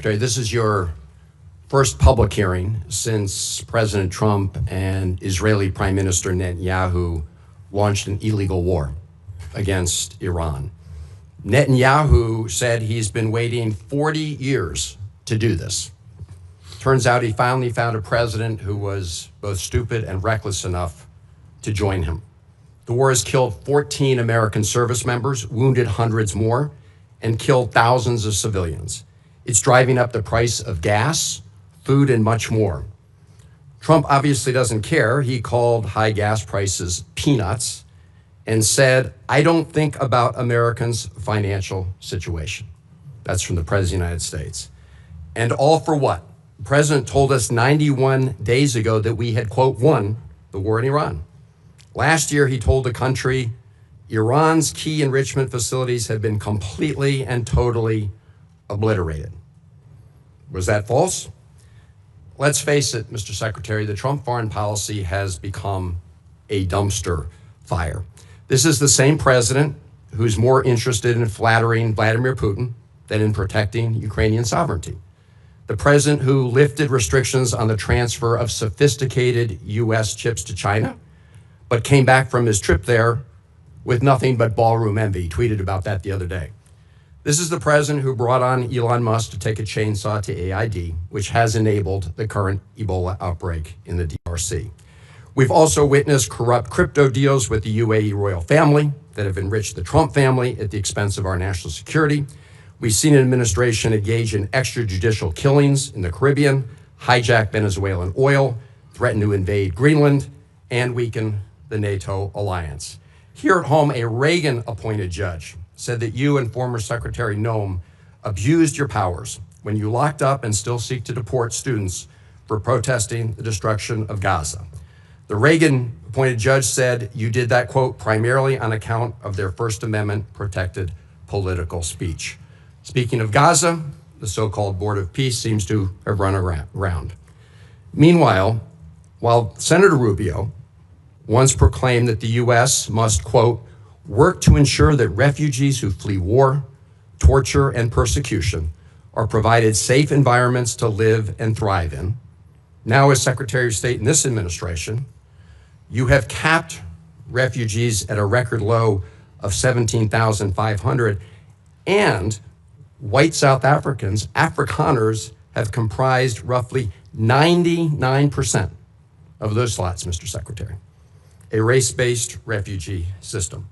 Secretary, this is your first public hearing since President Trump and Israeli Prime Minister Netanyahu launched an illegal war against Iran. Netanyahu said he's been waiting 40 years to do this. Turns out he finally found a president who was both stupid and reckless enough to join him. The war has killed 14 American service members, wounded hundreds more, and killed thousands of civilians. It's driving up the price of gas, food, and much more. Trump obviously doesn't care. He called high gas prices peanuts and said, "I don't think about Americans' financial situation." That's from the President of the United States. And all for what? The President told us 91 days ago that we had, quote, won the war in Iran. Last year, he told the country Iran's key enrichment facilities have been completely and totally obliterated. Was that false? Let's face it, Mr. Secretary, the Trump foreign policy has become a dumpster fire. This is the same president who's more interested in flattering Vladimir Putin than in protecting Ukrainian sovereignty. The president who lifted restrictions on the transfer of sophisticated U.S. chips to China, but came back from his trip there with nothing but ballroom envy, tweeted about that the other day. This is the president who brought on Elon Musk to take a chainsaw to AID, which has enabled the current Ebola outbreak in the DRC. We've also witnessed corrupt crypto deals with the UAE royal family that have enriched the Trump family at the expense of our national security. We've seen an administration engage in extrajudicial killings in the Caribbean, hijack Venezuelan oil, threaten to invade Greenland, and weaken the NATO alliance. Here at home, a Reagan-appointed judge said that you and former Secretary Noem abused your powers when you locked up and still seek to deport students for protesting the destruction of Gaza. The Reagan-appointed judge said you did that, quote, primarily on account of their First Amendment-protected political speech. Speaking of Gaza, the so-called Board of Peace seems to have run around. Meanwhile, while Senator Rubio once proclaimed that the U.S. must, quote, work to ensure that refugees who flee war, torture, and persecution are provided safe environments to live and thrive in. Now, as Secretary of State in this administration, you have capped refugees at a record low of 17,500, and white South Africans, Afrikaners, have comprised roughly 99% of those slots, Mr. Secretary. A race-based refugee system.